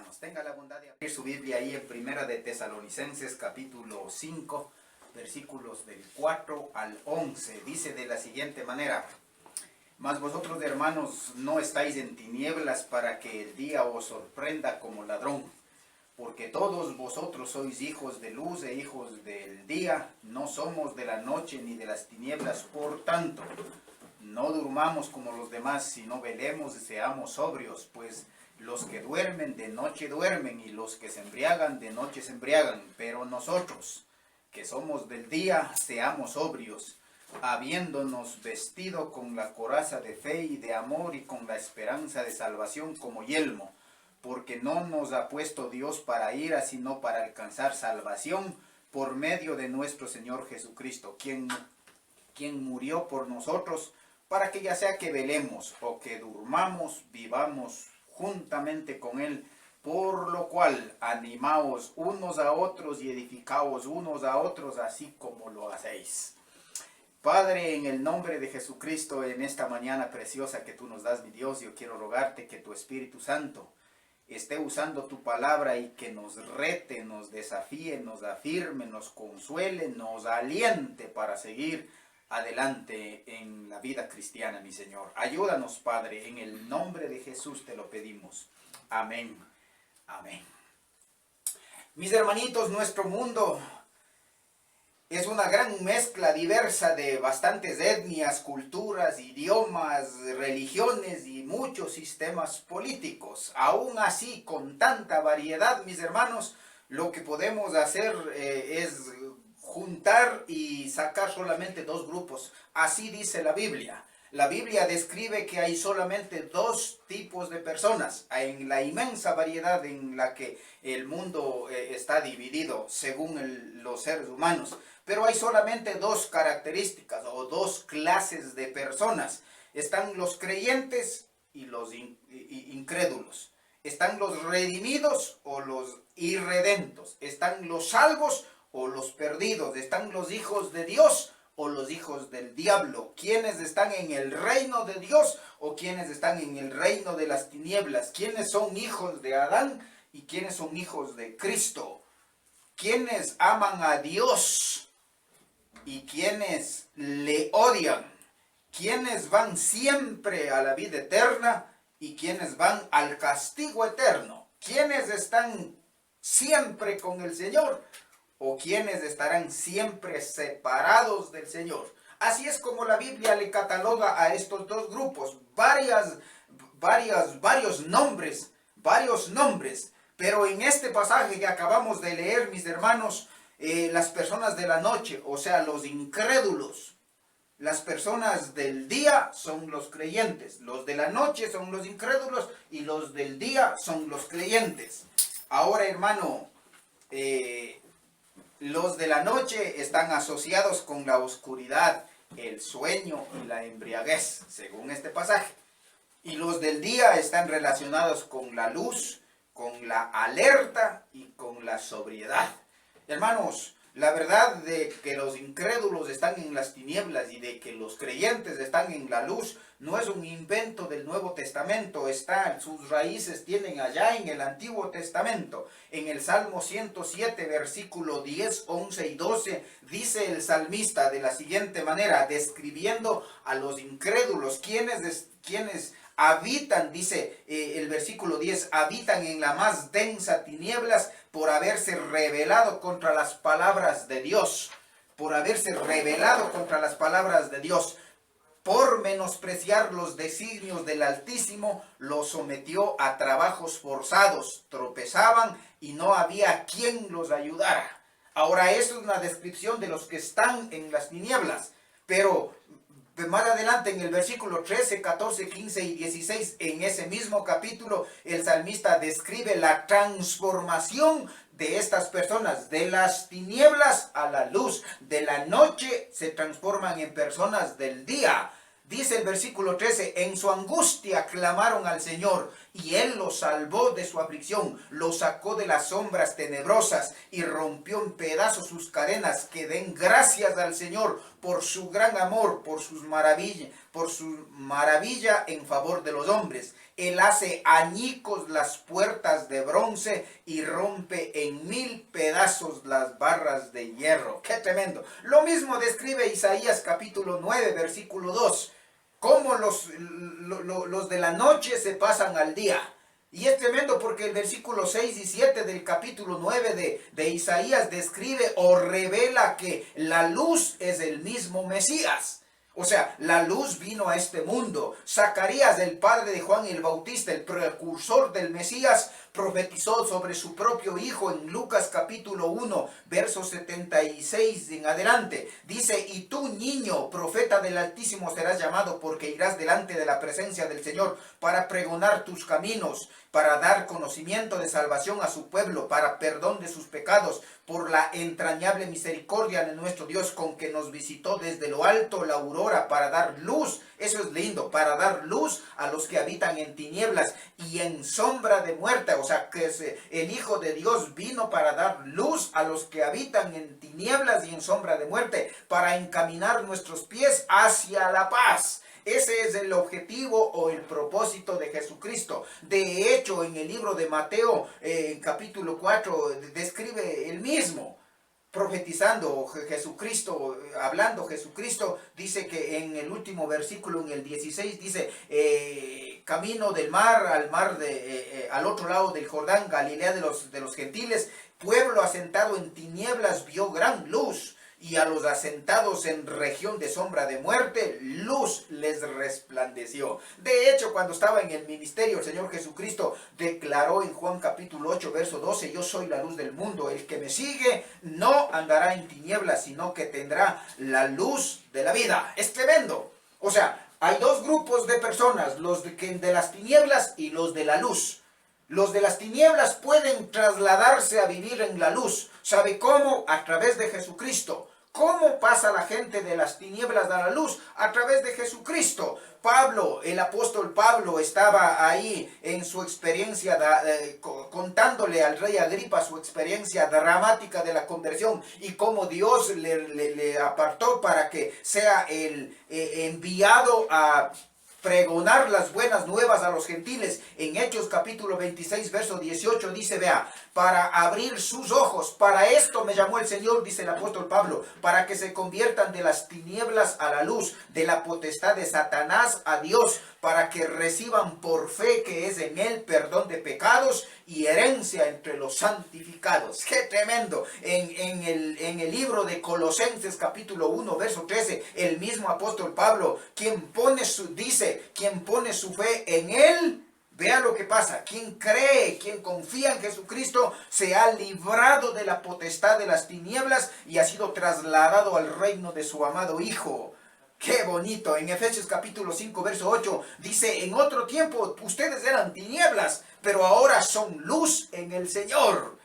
hermanos. Tenga la bondad de abrir su Biblia ahí en Primera de Tesalonicenses, capítulo 5, versículos del 4 al 11. Dice de la siguiente manera: Mas vosotros, hermanos, no estáis en tinieblas para que el día os sorprenda como ladrón. Porque todos vosotros sois hijos de luz e hijos del día, no somos de la noche ni de las tinieblas. Por tanto, no durmamos como los demás, sino velemos y seamos sobrios, pues los que duermen de noche duermen, y los que se embriagan de noche se embriagan. Pero nosotros, que somos del día, seamos sobrios, habiéndonos vestido con la coraza de fe y de amor, y con la esperanza de salvación como yelmo. Porque no nos ha puesto Dios para ira, sino para alcanzar salvación por medio de nuestro Señor Jesucristo, quien murió por nosotros, para que ya sea que velemos o que durmamos, vivamos juntamente con Él. Por lo cual, animaos unos a otros y edificaos unos a otros, así como lo hacéis. Padre, en el nombre de Jesucristo, en esta mañana preciosa que tú nos das, mi Dios, yo quiero rogarte que tu Espíritu Santo esté usando tu palabra y que nos rete, nos desafíe, nos afirme, nos consuele, nos aliente para seguir adelante en la vida cristiana, mi Señor. Ayúdanos, Padre, en el nombre de Jesús te lo pedimos. Amén. Amén. Mis hermanitos, nuestro mundo es una gran mezcla diversa de bastantes etnias, culturas, idiomas, religiones y muchos sistemas políticos. Aún así, con tanta variedad, mis hermanos, lo que podemos hacer es juntar y sacar solamente dos grupos. Así dice la Biblia. La Biblia describe que hay solamente dos tipos de personas en la inmensa variedad en la que el mundo está dividido según los seres humanos. Pero hay solamente dos características o dos clases de personas. Están los creyentes y los incrédulos. Están los redimidos o los irredentos. Están los salvos o los perdidos. Están los hijos de Dios o los hijos del diablo. Quienes están en el reino de Dios o quienes están en el reino de las tinieblas. Quienes son hijos de Adán y quienes son hijos de Cristo. Quienes aman a Dios y quienes le odian. Quienes van siempre a la vida eterna y quienes van al castigo eterno. Quienes están siempre con el Señor o quienes estarán siempre separados del Señor. Así es como la Biblia le cataloga a estos dos grupos. Varios nombres. Pero en este pasaje que acabamos de leer, mis hermanos, las personas de la noche, o sea, los incrédulos. Las personas del día son los creyentes. Los de la noche son los incrédulos y los del día son los creyentes. Ahora, hermano, los de la noche están asociados con la oscuridad, el sueño y la embriaguez, según este pasaje. Y los del día están relacionados con la luz, con la alerta y con la sobriedad. Hermanos, la verdad de que los incrédulos están en las tinieblas y de que los creyentes están en la luz no es un invento del Nuevo Testamento. Sus raíces tienen allá en el Antiguo Testamento. En el Salmo 107, versículo 10, 11 y 12, dice el salmista de la siguiente manera, describiendo a los incrédulos, quienes habitan, dice el versículo 10, habitan en la más densa tinieblas por haberse rebelado contra las palabras de Dios. Por haberse rebelado contra las palabras de Dios. Por menospreciar los designios del Altísimo, los sometió a trabajos forzados. Tropezaban y no había quien los ayudara. Ahora, eso es una descripción de los que están en las tinieblas. Pero más adelante en el versículo 13, 14, 15 y 16, en ese mismo capítulo, el salmista describe la transformación de estas personas, de las tinieblas a la luz, de la noche se transforman en personas del día. Dice el versículo 13, en su angustia clamaron al Señor y Él lo salvó de su aflicción, lo sacó de las sombras tenebrosas y rompió en pedazos sus cadenas. Que den gracias al Señor por su gran amor, por su maravilla en favor de los hombres. Él hace añicos las puertas de bronce y rompe en 1000 pedazos las barras de hierro. ¡Qué tremendo! Lo mismo describe Isaías capítulo 9, versículo 2. Cómo los de la noche se pasan al día. Y es tremendo porque el versículo 6 y 7 del capítulo 9 de Isaías describe o revela que la luz es el mismo Mesías. O sea, la luz vino a este mundo. Zacarías, el padre de Juan el Bautista, el precursor del Mesías, profetizó sobre su propio hijo en Lucas capítulo 1, versos 76 en adelante. Dice: y tú, niño, profeta del Altísimo serás llamado, porque irás delante de la presencia del Señor para pregonar tus caminos, para dar conocimiento de salvación a su pueblo, para perdón de sus pecados, por la entrañable misericordia de nuestro Dios, con que nos visitó desde lo alto la aurora, para dar luz. Eso es lindo, para dar luz a los que habitan en tinieblas y en sombra de muerte. O sea, que el Hijo de Dios vino para dar luz a los que habitan en tinieblas y en sombra de muerte, para encaminar nuestros pies hacia la paz. Ese es el objetivo o el propósito de Jesucristo. De hecho, en el libro de Mateo, capítulo 4, describe el mismo. Profetizando Jesucristo, hablando Jesucristo, dice que en el último versículo, en el 16, dice: camino del mar, al otro lado del Jordán, Galilea de los gentiles, pueblo asentado en tinieblas vio gran luz, y a los asentados en región de sombra de muerte, luz les resplandeció. De hecho, cuando estaba en el ministerio, el Señor Jesucristo declaró en Juan capítulo 8, verso 12: yo soy la luz del mundo, el que me sigue no andará en tinieblas, sino que tendrá la luz de la vida. Es tremendo. O sea, hay dos grupos de personas, los de las tinieblas y los de la luz. Los de las tinieblas pueden trasladarse a vivir en la luz. ¿Sabe cómo? A través de Jesucristo. ¿Cómo pasa la gente de las tinieblas a la luz? A través de Jesucristo. Pablo, el apóstol Pablo, estaba ahí en su experiencia, contándole al rey Agripa su experiencia dramática de la conversión y cómo Dios le apartó para que sea el enviado a pregonar las buenas nuevas a los gentiles. En Hechos capítulo 26, verso 18 dice: vea, para abrir sus ojos, para esto me llamó el Señor, dice el apóstol Pablo, para que se conviertan de las tinieblas a la luz, de la potestad de Satanás a Dios, para que reciban por fe que es en él perdón de pecados y herencia entre los santificados. ¡Qué tremendo! En el libro de Colosenses capítulo 1, verso 13, el mismo apóstol Pablo, quien pone su fe en él, vea lo que pasa. Quien cree, quien confía en Jesucristo, se ha librado de la potestad de las tinieblas y ha sido trasladado al reino de su amado Hijo. ¡Qué bonito! En Efesios capítulo 5, verso 8, dice: en otro tiempo ustedes eran tinieblas, pero ahora son luz en el Señor.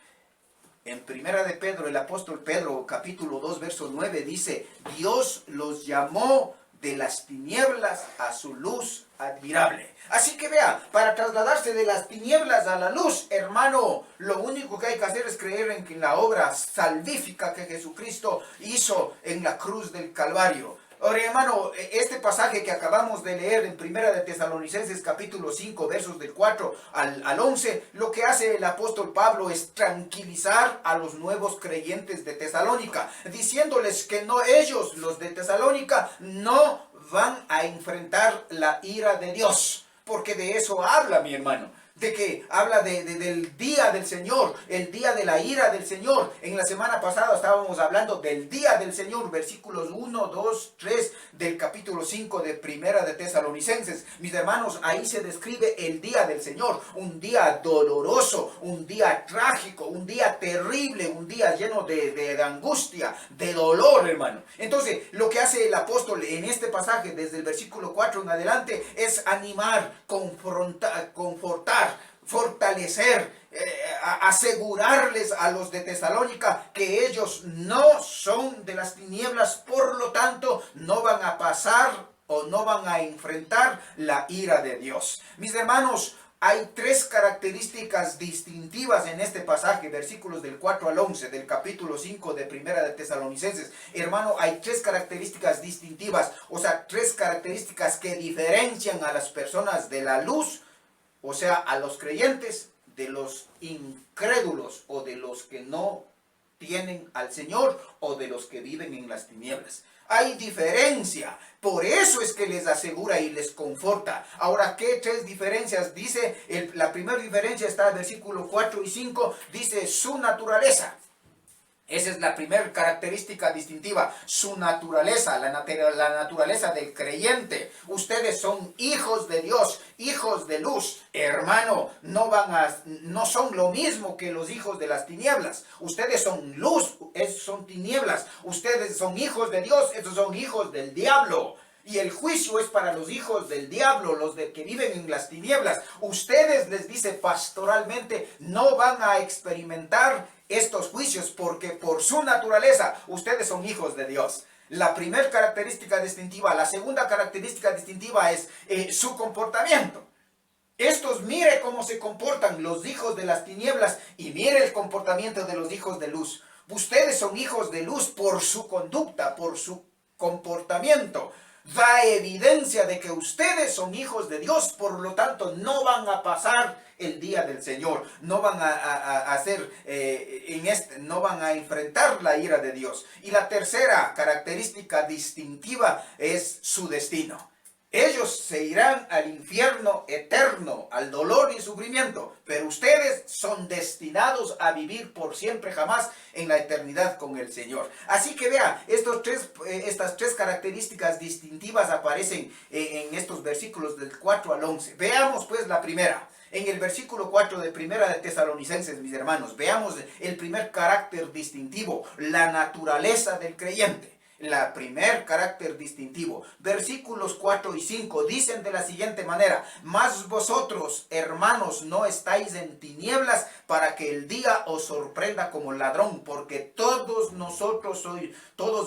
En primera de Pedro, el apóstol Pedro, capítulo 2, verso 9, dice: Dios los llamó de las tinieblas a su luz admirable. Así que vea, para trasladarse de las tinieblas a la luz, hermano, lo único que hay que hacer es creer en la obra salvífica que Jesucristo hizo en la cruz del Calvario. Ahora, hermano, este pasaje que acabamos de leer en Primera de Tesalonicenses capítulo 5, versos del 4 al 11, lo que hace el apóstol Pablo es tranquilizar a los nuevos creyentes de Tesalónica, diciéndoles que no, ellos, los de Tesalónica, no van a enfrentar la ira de Dios, porque de eso habla, mi hermano. De que habla del día del Señor, el día de la ira del Señor. En la semana pasada estábamos hablando del día del Señor, versículos 1, 2, 3 del capítulo 5 de Primera de Tesalonicenses. Mis hermanos, ahí se describe el día del Señor, un día doloroso, un día trágico, un día terrible, un día lleno de angustia, de dolor, hermano. Entonces, lo que hace el apóstol en este pasaje, desde el versículo 4 en adelante, es animar, confortar, fortalecer, asegurarles a los de Tesalónica que ellos no son de las tinieblas, por lo tanto no van a pasar o no van a enfrentar la ira de Dios. Mis hermanos, hay tres características distintivas en este pasaje, versículos del 4 al 11, del capítulo 5 de Primera de Tesalonicenses. Hermano, hay tres características distintivas, o sea, tres características que diferencian a las personas de la luz, o sea, a los creyentes, de los incrédulos o de los que no tienen al Señor o de los que viven en las tinieblas. Hay diferencia, por eso es que les asegura y les conforta. Ahora, ¿qué tres diferencias? Dice, la primera diferencia está en el versículo 4 y 5, dice su naturaleza. Esa es la primera característica distintiva, su naturaleza, la naturaleza del creyente. Ustedes son hijos de Dios, hijos de luz. Hermano, no son lo mismo que los hijos de las tinieblas. Ustedes son luz, son tinieblas. Ustedes son hijos de Dios, estos son hijos del diablo. Y el juicio es para los hijos del diablo, los de que viven en las tinieblas. Ustedes, les dice pastoralmente, no van a experimentar estos juicios porque por su naturaleza ustedes son hijos de Dios. La primera característica distintiva. La segunda característica distintiva es su comportamiento. Estos, mire cómo se comportan los hijos de las tinieblas y mire el comportamiento de los hijos de luz. Ustedes son hijos de luz por su conducta, por su comportamiento. Da evidencia de que ustedes son hijos de Dios, por lo tanto no van a pasar el día del Señor, no van no van a enfrentar la ira de Dios. Y la tercera característica distintiva es su destino. Ellos se irán al infierno eterno, al dolor y sufrimiento, pero ustedes son destinados a vivir por siempre jamás en la eternidad con el Señor. Así que vea, estas tres características distintivas aparecen en estos versículos del 4 al 11. Veamos pues la primera. En el versículo 4 de Primera de Tesalonicenses, mis hermanos, veamos el primer carácter distintivo, la naturaleza del creyente. La primer carácter distintivo. Versículos 4 y 5 dicen de la siguiente manera: mas vosotros, hermanos, no estáis en tinieblas para que el día os sorprenda como ladrón, porque todos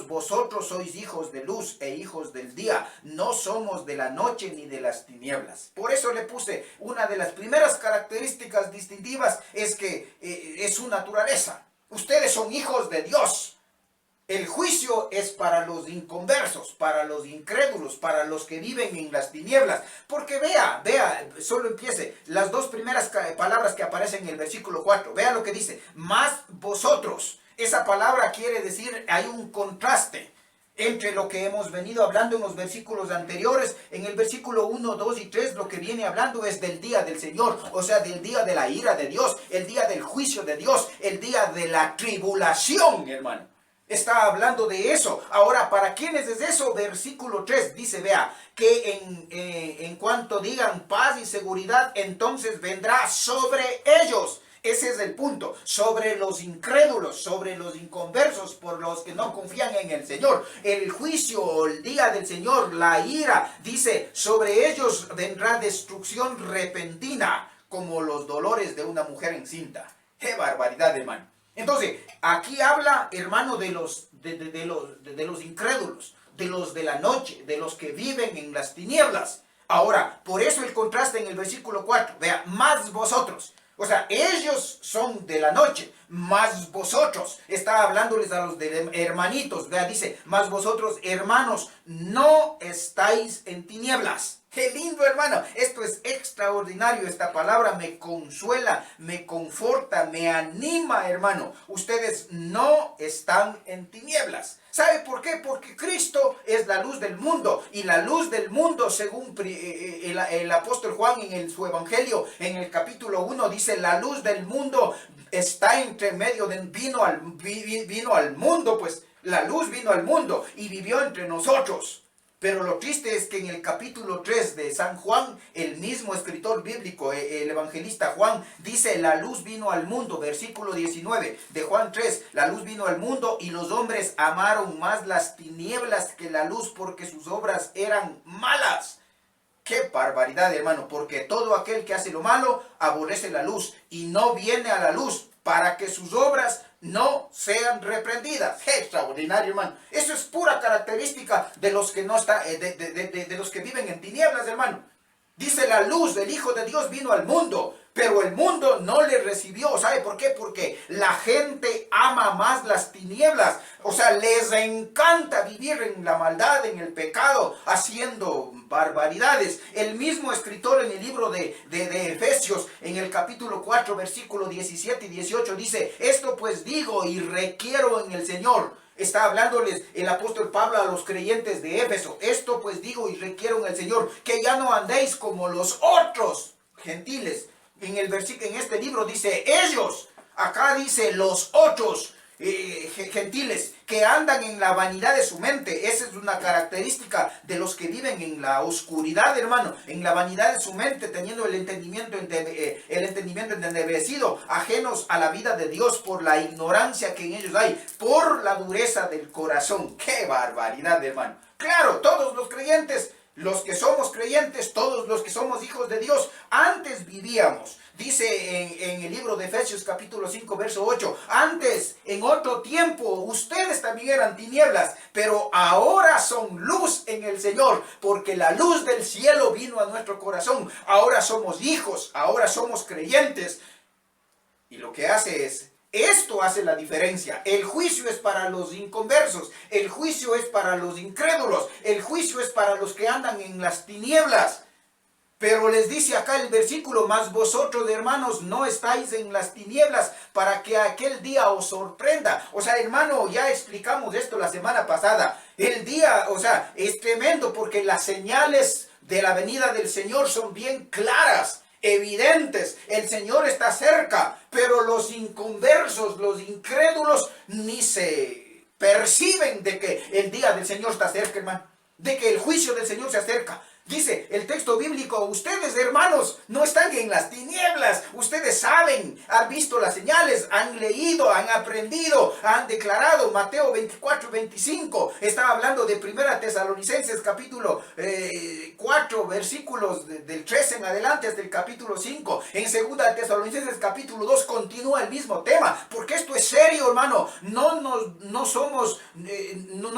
vosotros sois hijos de luz e hijos del día, no somos de la noche ni de las tinieblas. Por eso le puse, una de las primeras características distintivas es que es su naturaleza. Ustedes son hijos de Dios. El juicio es para los inconversos, para los incrédulos, para los que viven en las tinieblas. Porque vea, solo empiece las dos primeras palabras que aparecen en el versículo 4. Vea lo que dice, más vosotros. Esa palabra quiere decir, hay un contraste entre lo que hemos venido hablando en los versículos anteriores. En el versículo 1, 2 y 3 lo que viene hablando es del día del Señor, o sea, del día de la ira de Dios, el día del juicio de Dios, el día de la tribulación, hermano. Está hablando de eso. Ahora, ¿para quiénes es eso? Versículo 3 dice, vea, que en cuanto digan paz y seguridad, entonces vendrá sobre ellos. Ese es el punto, sobre los incrédulos, sobre los inconversos, por los que no confían en el Señor. El juicio, el día del Señor, la ira, dice, sobre ellos vendrá destrucción repentina, como los dolores de una mujer encinta. ¡Qué barbaridad, hermano! Entonces, aquí habla, hermano, de los incrédulos, de los de la noche, de los que viven en las tinieblas. Ahora, por eso el contraste en el versículo 4. Vea, más vosotros. O sea, ellos son de la noche, más vosotros. Está hablándoles a los de hermanitos. Vea, dice, más vosotros, hermanos, no estáis en tinieblas. ¡Qué lindo, hermano! Esto es extraordinario. Esta palabra me consuela, me conforta, me anima, hermano. Ustedes no están en tinieblas. ¿Sabe por qué? Porque Cristo es la luz del mundo. Y la luz del mundo, según el apóstol Juan en su evangelio, en el capítulo 1, dice, la luz del mundo está entre medio vino al mundo, pues la luz vino al mundo y vivió entre nosotros. Pero lo triste es que en el capítulo 3 de San Juan, el mismo escritor bíblico, el evangelista Juan, dice, la luz vino al mundo, versículo 19 de Juan 3, la luz vino al mundo y los hombres amaron más las tinieblas que la luz porque sus obras eran malas. ¡Qué barbaridad, hermano! Porque todo aquel que hace lo malo aborrece la luz y no viene a la luz para que sus obras no sean reprendidas. ¡Qué extraordinario, hermano! Eso es pura característica de los que no están, de los que viven en tinieblas, hermano. Dice, la luz del Hijo de Dios vino al mundo, pero el mundo no le recibió. ¿Sabe por qué? Porque la gente ama más las tinieblas. O sea, les encanta vivir en la maldad, en el pecado, haciendo barbaridades. El mismo escritor en el libro de Efesios, en el capítulo 4, versículo 17 y 18, dice, esto pues digo y requiero en el Señor. Está hablándoles el apóstol Pablo a los creyentes de Éfeso. Esto pues digo y requiero en el Señor, que ya no andéis como los otros gentiles. En este libro dice ellos, acá dice los otros gentiles, que andan en la vanidad de su mente. Esa es una característica de los que viven en la oscuridad, hermano, en la vanidad de su mente, teniendo el entendimiento entenebrecido, ajenos a la vida de Dios por la ignorancia que en ellos hay, por la dureza del corazón. ¡Qué barbaridad, hermano! Claro, todos los creyentes, los que somos creyentes, todos los que somos hijos de Dios, antes vivíamos. Dice en el libro de Efesios capítulo 5 verso 8, antes, en otro tiempo, ustedes también eran tinieblas, pero ahora son luz en el Señor, porque la luz del cielo vino a nuestro corazón. Ahora somos hijos, ahora somos creyentes. Y lo que hace es, esto hace la diferencia. El juicio es para los inconversos, el juicio es para los incrédulos, el juicio es para los que andan en las tinieblas. Pero les dice acá el versículo, mas vosotros, hermanos, no estáis en las tinieblas para que aquel día os sorprenda. O sea, hermano, ya explicamos esto la semana pasada. El día, o sea, es tremendo porque las señales de la venida del Señor son bien claras, evidentes. El Señor está cerca, pero los inconversos, los incrédulos, ni se perciben de que el día del Señor está cerca, hermano. De que el juicio del Señor se acerca. Dice el texto bíblico, ustedes, hermanos, no están en las tinieblas. Ustedes saben, han visto las señales, han leído, han aprendido, han declarado. Mateo 24, 25. Estaba hablando de 1 Tesalonicenses capítulo 4, versículos del 13 en adelante hasta el capítulo 5. En 2 Tesalonicenses capítulo 2 continúa el mismo tema. Porque esto es serio, hermano. No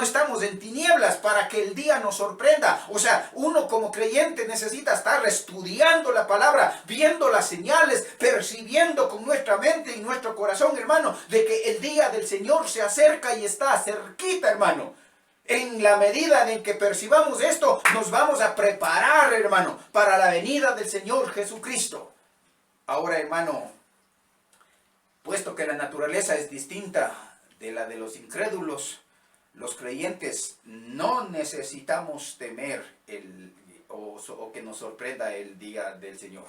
estamos en tinieblas para que el día nos sorprenda. O sea, uno como creyente necesita estar estudiando la palabra, viendo las señales, percibiendo con nuestra mente y nuestro corazón, hermano, de que el día del Señor se acerca y está cerquita, hermano. En la medida en que percibamos esto, nos vamos a preparar, hermano, para la venida del Señor Jesucristo. Ahora, hermano, puesto que la naturaleza es distinta de la de los incrédulos, los creyentes no necesitamos temer o que nos sorprenda el día del Señor.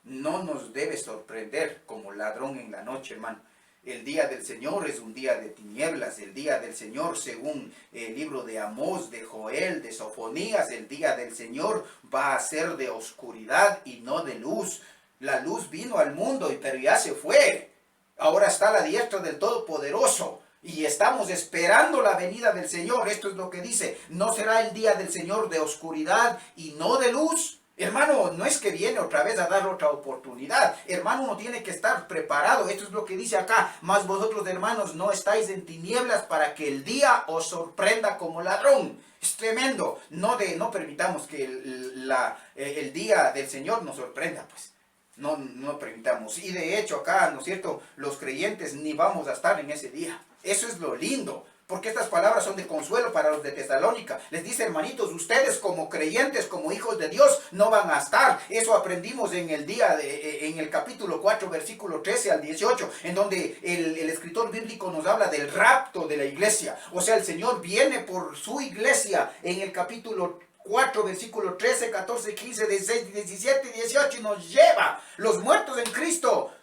No nos debe sorprender como ladrón en la noche, hermano. El día del Señor es un día de tinieblas. El día del Señor, según el libro de Amós, de Joel, de Sofonías, el día del Señor va a ser de oscuridad y no de luz. La luz vino al mundo, pero ya se fue. Ahora está a la diestra del Todopoderoso. Y estamos esperando la venida del Señor. Esto es lo que dice. ¿No será el día del Señor de oscuridad y no de luz? Hermano, no es que viene otra vez a dar otra oportunidad. Hermano, uno tiene que estar preparado. Esto es lo que dice acá. Mas vosotros, hermanos, no estáis en tinieblas para que el día os sorprenda como ladrón. Es tremendo. No permitamos que el día del Señor nos sorprenda, pues. No permitamos. Y de hecho acá, ¿no es cierto? Los creyentes ni vamos a estar en ese día. Eso es lo lindo, porque estas palabras son de consuelo para los de Tesalónica. Les dice, hermanitos, ustedes como creyentes, como hijos de Dios, no van a estar. Eso aprendimos en el capítulo 4, versículo 13 al 18, en donde el escritor bíblico nos habla del rapto de la iglesia. O sea, el Señor viene por su iglesia en el capítulo 4, versículo 13, 14, 15, 16, 17 y 18, y nos lleva. Los muertos en Cristo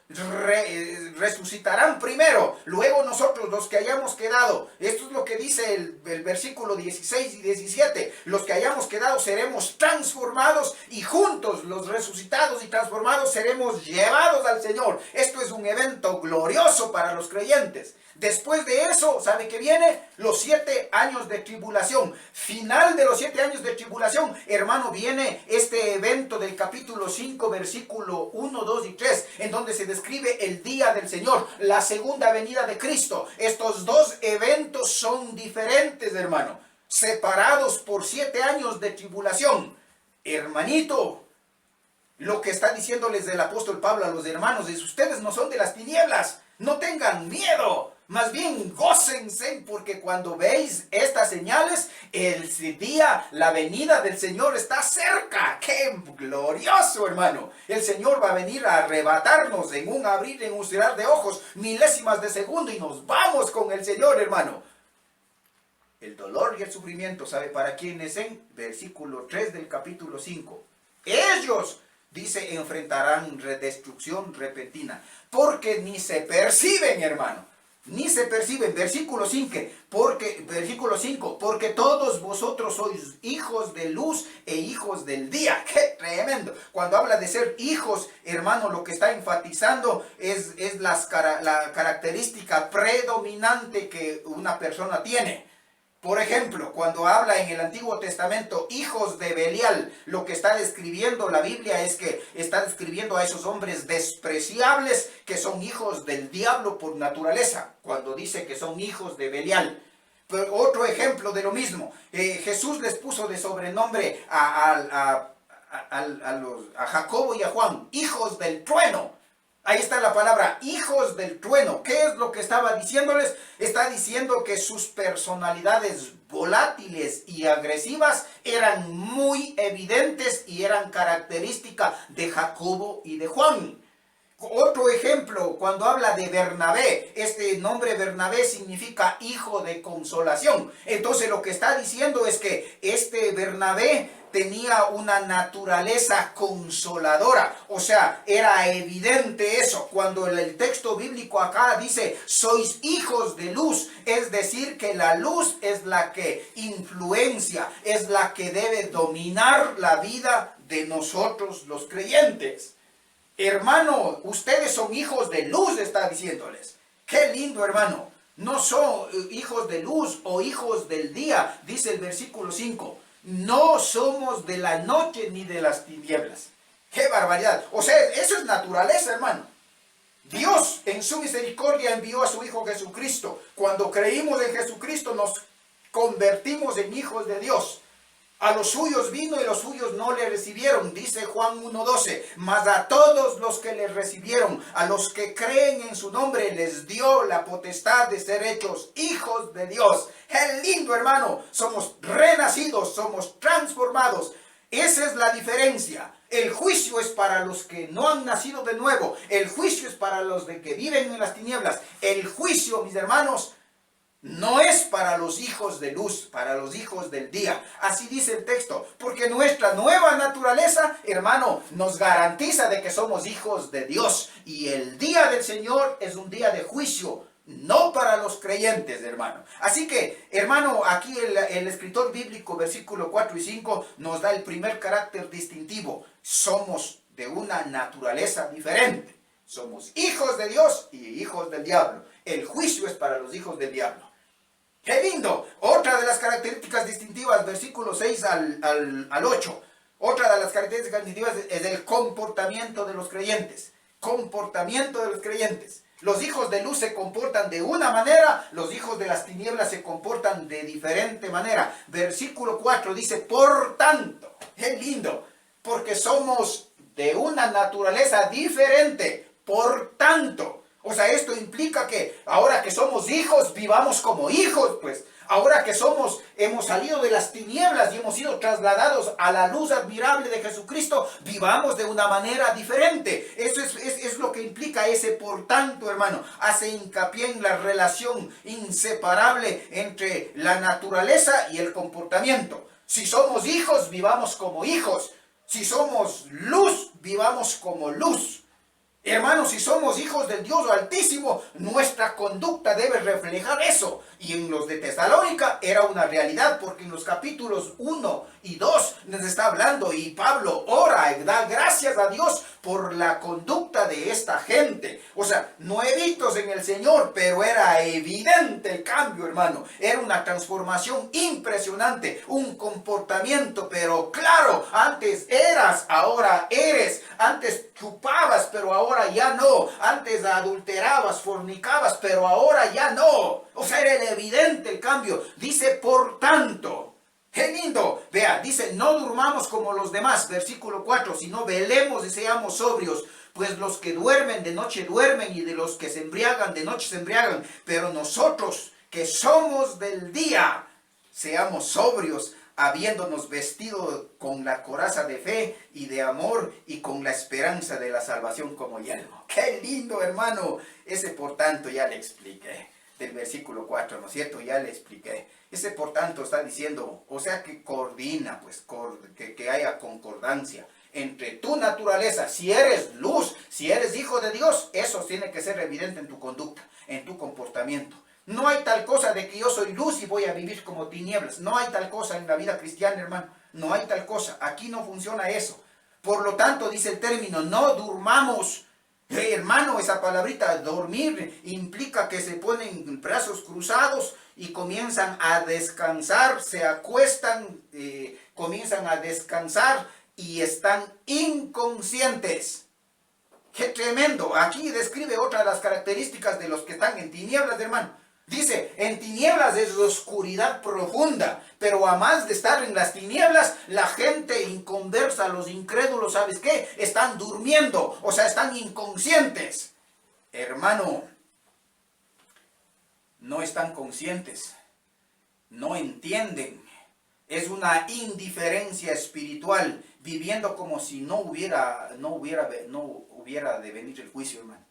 resucitarán primero, luego nosotros los que hayamos quedado. Esto es lo que dice el versículo 16 y 17. Los que hayamos quedado seremos transformados y juntos los resucitados y transformados seremos llevados al Señor. Esto es un evento glorioso para los creyentes. Después de eso, ¿sabe qué viene? Los 7 años de tribulación. Final de los 7 años de tribulación, hermano, viene este evento del capítulo 5, versículo 1, 2 y 3, en donde se describe el día del Señor, la segunda venida de Cristo. Estos dos eventos son diferentes, hermano, separados por 7 años de tribulación. Hermanito, Lo que está diciéndoles el apóstol Pablo a los hermanos es: ustedes no son de las tinieblas, no tengan miedo, más bien gócense, porque cuando veis estas señales, el día, la venida del Señor está cerca. ¡Qué glorioso, hermano! El Señor va a venir a arrebatarnos en un abrir, en un cerrar de ojos, milésimas de segundo, y nos vamos con el Señor, hermano. El dolor y el sufrimiento, ¿sabe para quiénes? En versículo 3 del capítulo 5. Ellos, dice, enfrentarán destrucción repentina, porque ni se perciben, hermano, ni se perciben. Versículo 5, porque todos vosotros sois hijos de luz e hijos del día. ¡Qué tremendo! Cuando habla de ser hijos, hermano, lo que está enfatizando es la característica predominante que una persona tiene. Por ejemplo, cuando habla en el Antiguo Testamento, hijos de Belial, lo que está describiendo la Biblia es que está describiendo a esos hombres despreciables que son hijos del diablo por naturaleza, cuando dice que son hijos de Belial. Pero otro ejemplo de lo mismo, Jesús les puso de sobrenombre a Jacobo y a Juan, hijos del trueno. Ahí está la palabra, hijos del trueno. ¿Qué es lo que estaba diciéndoles? Está diciendo que sus personalidades volátiles y agresivas eran muy evidentes y eran característica de Jacobo y de Juan. Otro ejemplo, cuando habla de Bernabé, este nombre Bernabé significa hijo de consolación. Entonces lo que está diciendo es que este Bernabé tenía una naturaleza consoladora, o sea, era evidente eso. Cuando el texto bíblico acá dice, sois hijos de luz, es decir, que la luz es la que influencia, es la que debe dominar la vida de nosotros los creyentes. Hermano, ustedes son hijos de luz, está diciéndoles. Qué lindo, hermano. No son hijos de luz o hijos del día, dice el versículo 5. No somos de la noche ni de las tinieblas. ¡Qué barbaridad! O sea, eso es naturaleza, hermano. Dios en su misericordia envió a su Hijo Jesucristo. Cuando creímos en Jesucristo nos convertimos en hijos de Dios. A los suyos vino y los suyos no le recibieron, dice Juan 1:12. Mas a todos los que le recibieron, a los que creen en su nombre, les dio la potestad de ser hechos hijos de Dios. ¡Qué lindo, hermano! Somos renacidos, somos transformados. Esa es la diferencia. El juicio es para los que no han nacido de nuevo. El juicio es para los de que viven en las tinieblas. El juicio, mis hermanos, no es para los hijos de luz, para los hijos del día. Así dice el texto, porque nuestra nueva naturaleza, hermano, nos garantiza de que somos hijos de Dios. Y el día del Señor es un día de juicio, no para los creyentes, hermano. Así que, hermano, aquí el escritor bíblico, versículo 4 y 5, nos da el primer carácter distintivo. Somos de una naturaleza diferente. Somos hijos de Dios y hijos del diablo. El juicio es para los hijos del diablo. ¡Qué lindo! Otra de las características distintivas, versículo 6 al 8. Otra de las características distintivas es el comportamiento de los creyentes. Comportamiento de los creyentes. Los hijos de luz se comportan de una manera, los hijos de las tinieblas se comportan de diferente manera. Versículo 4 dice, por tanto, ¡qué lindo! Porque somos de una naturaleza diferente. Por tanto. O sea, esto implica que ahora que somos hijos, vivamos como hijos, pues. Ahora que hemos salido de las tinieblas y hemos sido trasladados a la luz admirable de Jesucristo, vivamos de una manera diferente. Eso es lo que implica ese por tanto, hermano. Hace hincapié en la relación inseparable entre la naturaleza y el comportamiento. Si somos hijos, vivamos como hijos. Si somos luz, vivamos como luz. Hermanos, si somos hijos del Dios Altísimo, nuestra conducta debe reflejar eso. Y en los de Tesalónica era una realidad, porque en los capítulos 1 y 2 nos está hablando, y Pablo ora y da gracias a Dios por la conducta de esta gente. O sea, nuevitos en el Señor, pero era evidente el cambio, hermano. Era una transformación impresionante, un comportamiento, pero claro, antes eras, ahora eres. Antes chupabas, pero ahora ya no. Antes adulterabas, fornicabas, pero ahora ya no. O sea, era evidente el cambio. Dice, por tanto. ¡Qué lindo! Ve Vea, dice, no durmamos como los demás, versículo 4, sino velemos y seamos sobrios, pues los que duermen de noche duermen y de los que se embriagan de noche se embriagan, pero nosotros que somos del día, seamos sobrios, habiéndonos vestido con la coraza de fe y de amor y con la esperanza de la salvación como yelmo. ¡Qué lindo, hermano! Ese por tanto ya le expliqué, del versículo 4, ¿no es cierto? Ya le expliqué. Ese por tanto está diciendo, o sea que coordina, pues, que haya concordancia entre tu naturaleza. Si eres luz, si eres hijo de Dios, eso tiene que ser evidente en tu conducta, en tu comportamiento. No hay tal cosa de que yo soy luz y voy a vivir como tinieblas. No hay tal cosa en la vida cristiana, hermano. No hay tal cosa. Aquí no funciona eso. Por lo tanto, dice el término, no durmamos. Hermano, esa palabrita dormir implica que se ponen brazos cruzados y comienzan a descansar, se acuestan, comienzan a descansar y están inconscientes. ¡Qué tremendo! Aquí describe otra de las características de los que están en tinieblas, hermano. Dice, en tinieblas es oscuridad profunda, pero a más de estar en las tinieblas, la gente inconversa, los incrédulos, ¿sabes qué? Están durmiendo, o sea, están inconscientes. Hermano, no están conscientes, no entienden. Es una indiferencia espiritual, viviendo como si no hubiera de venir el juicio, hermano.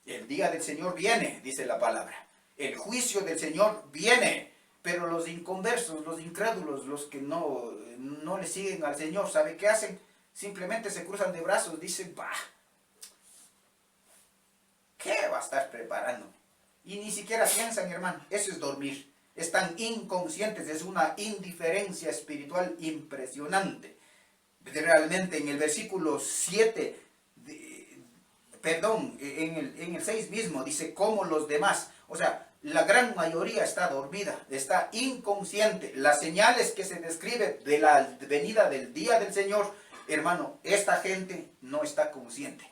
El día del Señor viene, dice la palabra. El juicio del Señor viene, pero los inconversos, los incrédulos, los que no le siguen al Señor, ¿sabe qué hacen? Simplemente se cruzan de brazos, dicen, bah, ¿qué va a estar preparando? Y ni siquiera piensan, hermano, eso es dormir. Están inconscientes, es una indiferencia espiritual impresionante. Realmente en el versículo 7, en el 6 mismo, dice, como los demás. O sea, la gran mayoría está dormida, está inconsciente. Las señales que se describe de la venida del día del Señor, hermano, esta gente no está consciente.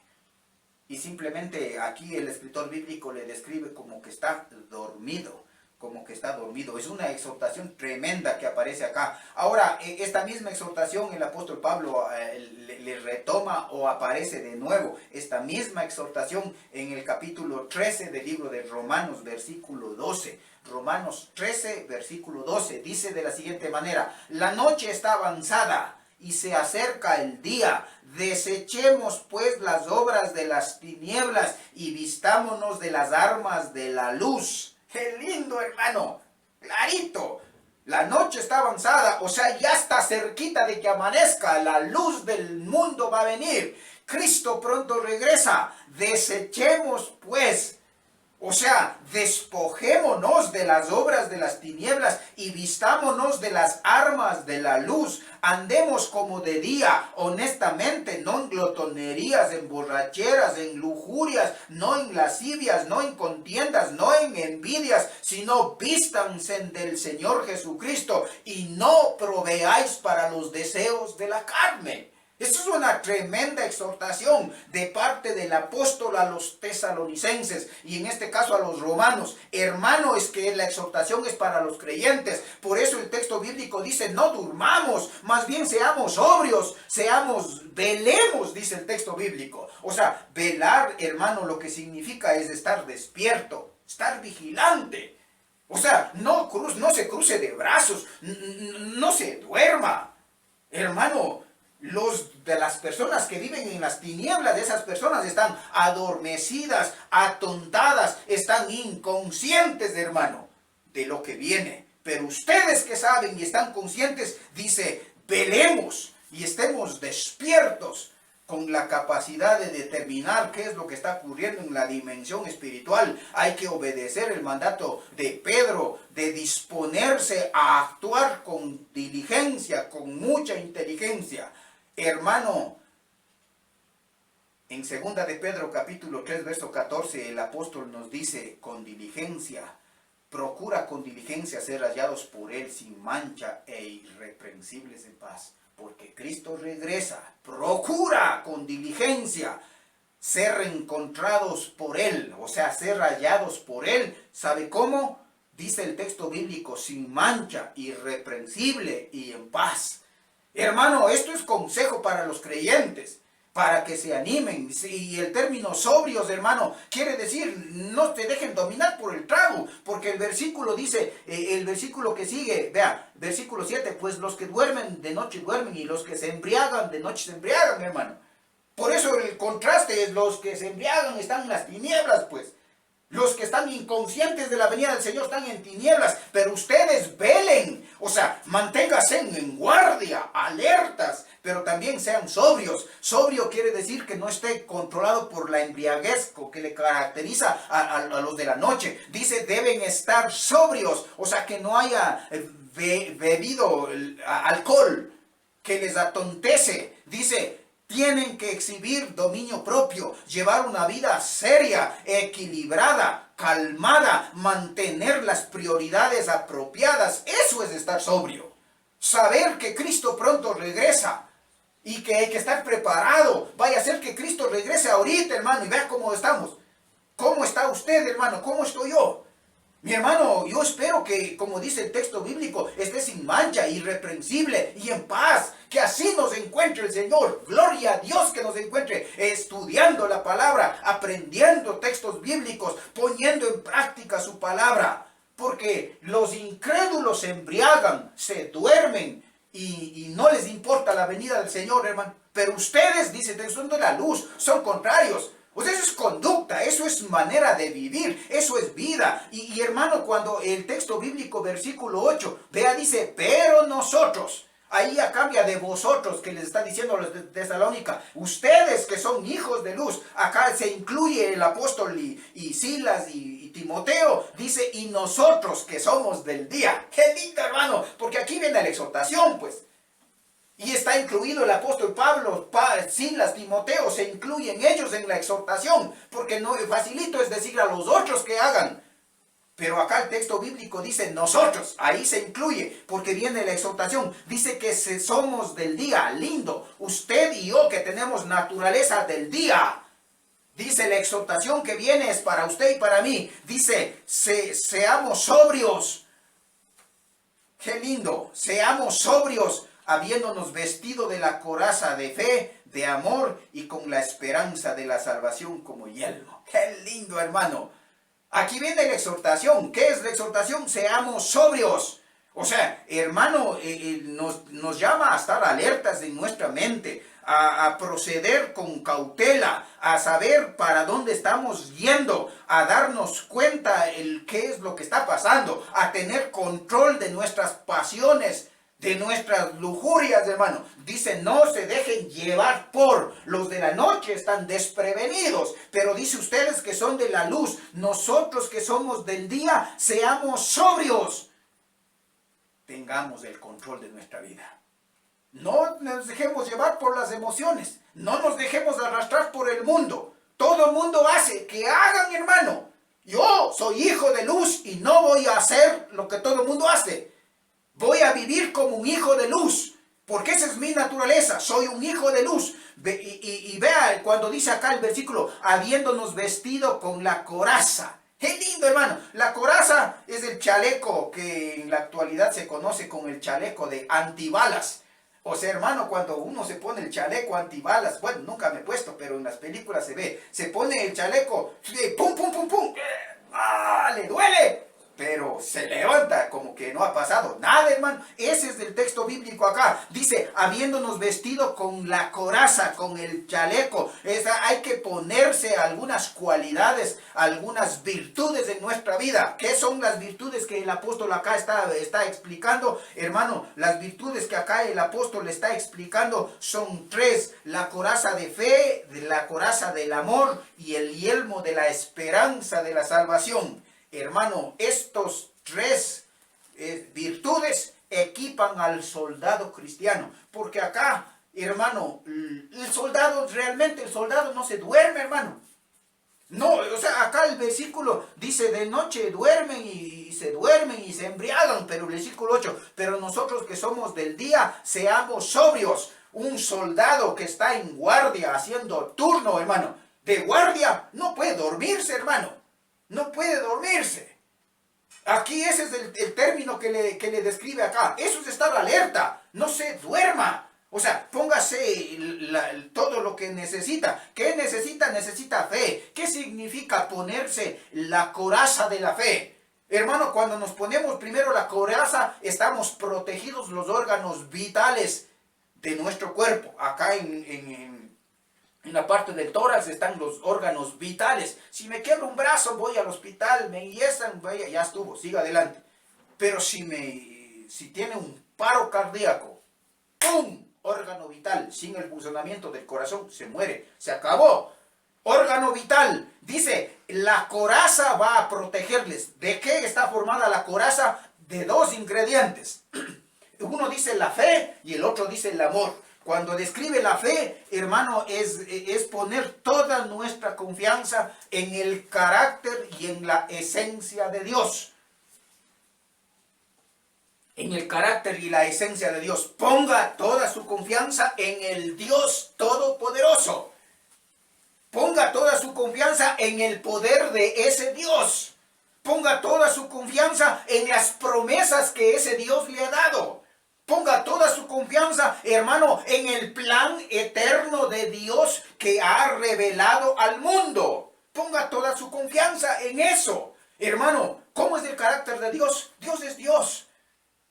Y simplemente aquí el escritor bíblico le describe como que está dormido. Como que está dormido. Es una exhortación tremenda que aparece acá. Ahora, esta misma exhortación el apóstol Pablo le retoma o aparece de nuevo. Esta misma exhortación en el capítulo 13 del libro de Romanos, versículo 12. Romanos 13, versículo 12. Dice de la siguiente manera: la noche está avanzada y se acerca el día. Desechemos pues las obras de las tinieblas y vistámonos de las armas de la luz. ¡Qué lindo, hermano! Clarito. La noche está avanzada, o sea, ya está cerquita de que amanezca. La luz del mundo va a venir. Cristo pronto regresa. Desechemos pues, o sea, despojémonos de las obras de las tinieblas y vistámonos de las armas de la luz. Andemos como de día, honestamente, no en glotonerías, en borracheras, en lujurias, no en lascivias, no en contiendas, no en envidias, sino vístanse del Señor Jesucristo y no proveáis para los deseos de la carne. Esto es una tremenda exhortación de parte del apóstol a los tesalonicenses y en este caso a los romanos. Hermano, es que la exhortación es para los creyentes. Por eso el texto bíblico dice, no durmamos, más bien seamos sobrios, velemos, dice el texto bíblico. O sea, velar, hermano, lo que significa es estar despierto, estar vigilante. O sea, no se cruce de brazos, no se duerma. Hermano, de las personas que viven en las tinieblas, de esas personas están adormecidas, atontadas, están inconscientes, hermano, de lo que viene. Pero ustedes que saben y están conscientes, dice, velemos y estemos despiertos con la capacidad de determinar qué es lo que está ocurriendo en la dimensión espiritual. Hay que obedecer el mandato de Pedro de disponerse a actuar con diligencia, con mucha inteligencia. Hermano, en 2 de Pedro capítulo 3 verso 14 el apóstol nos dice con diligencia, procura con diligencia ser hallados por él sin mancha e irreprensibles en paz, porque Cristo regresa. Procura con diligencia ser encontrados por él, o sea, ser hallados por él. ¿Sabe cómo? Dice el texto bíblico, sin mancha, irreprensible y en paz. Hermano, esto es consejo para los creyentes, para que se animen. Y el término sobrios, hermano, quiere decir no te dejen dominar por el trago, porque el versículo dice, el versículo que sigue, vea, versículo 7, pues los que duermen de noche duermen y los que se embriagan de noche se embriagan, hermano. Por eso el contraste es los que se embriagan están en las tinieblas, pues. Los que están inconscientes de la venida del Señor están en tinieblas, pero ustedes velen, o sea, manténganse en guardia, alertas, pero también sean sobrios. Sobrio quiere decir que no esté controlado por la embriaguez que le caracteriza a los de la noche. Dice, deben estar sobrios, o sea, que no haya bebido alcohol que les atontece. Dice, tienen que exhibir dominio propio, llevar una vida seria, equilibrada, calmada, mantener las prioridades apropiadas. Eso es estar sobrio. Saber que Cristo pronto regresa y que hay que estar preparado. Vaya a ser que Cristo regrese ahorita, hermano, y vea cómo estamos. ¿Cómo está usted, hermano? ¿Cómo estoy yo? Mi hermano, yo espero que, como dice el texto bíblico, esté sin mancha, irreprensible y en paz. Que así nos encuentre el Señor. Gloria a Dios que nos encuentre estudiando la palabra, aprendiendo textos bíblicos, poniendo en práctica su palabra. Porque los incrédulos se embriagan, se duermen y no les importa la venida del Señor, hermano. Pero ustedes, dicen, son de la luz, son contrarios. Pues eso es conducta, eso es manera de vivir, eso es vida. Y hermano, cuando el texto bíblico, versículo 8, vea, dice, pero nosotros, ahí ya cambia de vosotros, que les está diciendo a los de Tesalónica, ustedes que son hijos de luz, acá se incluye el apóstol y Silas y Timoteo, dice, y nosotros que somos del día. Qué lindo, hermano, porque aquí viene la exhortación, pues. Y está incluido el apóstol Pablo, Silas, Timoteo, se incluyen ellos en la exhortación, porque no facilito es decir a los otros que hagan. Pero acá el texto bíblico dice nosotros, ahí se incluye, porque viene la exhortación. Dice que somos del día, lindo, usted y yo que tenemos naturaleza del día. Dice la exhortación que viene es para usted y para mí. Dice, seamos sobrios. Qué lindo, seamos sobrios, habiéndonos vestido de la coraza de fe, de amor y con la esperanza de la salvación como yelmo. ¡Qué lindo, hermano! Aquí viene la exhortación. ¿Qué es la exhortación? Seamos sobrios. O sea, hermano, nos llama a estar alertas en nuestra mente, a proceder con cautela, a saber para dónde estamos yendo, a darnos cuenta qué es lo que está pasando, a tener control de nuestras pasiones, de nuestras lujurias, hermano. Dice, no se dejen llevar por los de la noche, están desprevenidos. Pero dice, ustedes que son de la luz, nosotros que somos del día, seamos sobrios. Tengamos el control de nuestra vida. No nos dejemos llevar por las emociones. No nos dejemos arrastrar por el mundo. Todo el mundo hace, que hagan, hermano. Yo soy hijo de luz y no voy a hacer lo que todo el mundo hace. Voy a vivir como un hijo de luz, porque esa es mi naturaleza, soy un hijo de luz. Y vea cuando dice acá el versículo, habiéndonos vestido con la coraza. ¡Qué lindo, hermano! La coraza es el chaleco que en la actualidad se conoce como el chaleco de antibalas. O sea, hermano, cuando uno se pone el chaleco antibalas, bueno, nunca me he puesto, pero en las películas se ve, se pone el chaleco, ¡pum, pum, pum, pum! ¡Ah! ¡Le duele! Pero se levanta como que no ha pasado nada, hermano. Ese es el texto bíblico acá. Dice, habiéndonos vestido con la coraza, con el chaleco. Hay que ponerse algunas cualidades, algunas virtudes en nuestra vida. ¿Qué son las virtudes que el apóstol acá está explicando? Hermano, las virtudes que acá el apóstol está explicando son tres. La coraza de fe, la coraza del amor y el yelmo de la esperanza de la salvación. Hermano, estos tres virtudes equipan al soldado cristiano. Porque acá, hermano, el soldado no se duerme, hermano. No, o sea, acá el versículo dice, de noche duermen y se embriagan. Pero el versículo 8, pero nosotros que somos del día, seamos sobrios. Un soldado que está en guardia, haciendo turno, hermano, de guardia, no puede dormirse, hermano. No puede dormirse. Aquí ese es el término que le describe acá. Eso es estar alerta. No se duerme. arma. O sea, póngase todo lo que necesita. ¿Qué necesita? Necesita fe. ¿Qué significa ponerse la coraza de la fe? Hermano, cuando nos ponemos primero la coraza, estamos protegidos los órganos vitales de nuestro cuerpo. Acá en la parte del tórax están los órganos vitales. Si me quiebro un brazo, voy al hospital, me enyesan, vaya, ya estuvo, siga adelante. Pero si tiene un paro cardíaco, ¡pum!, órgano vital, sin el funcionamiento del corazón, se muere, se acabó. Órgano vital, dice, la coraza va a protegerles. ¿De qué está formada la coraza? De dos ingredientes. Uno dice la fe y el otro dice el amor. Cuando describe la fe, hermano, es poner toda nuestra confianza en el carácter y en la esencia de Dios. En el carácter y la esencia de Dios. Ponga toda su confianza en el Dios Todopoderoso. Ponga toda su confianza en el poder de ese Dios. Ponga toda su confianza en las promesas que ese Dios le ha dado. Ponga toda su confianza, hermano, en el plan eterno de Dios que ha revelado al mundo. Ponga toda su confianza en eso. Hermano, ¿cómo es el carácter de Dios? Dios es Dios.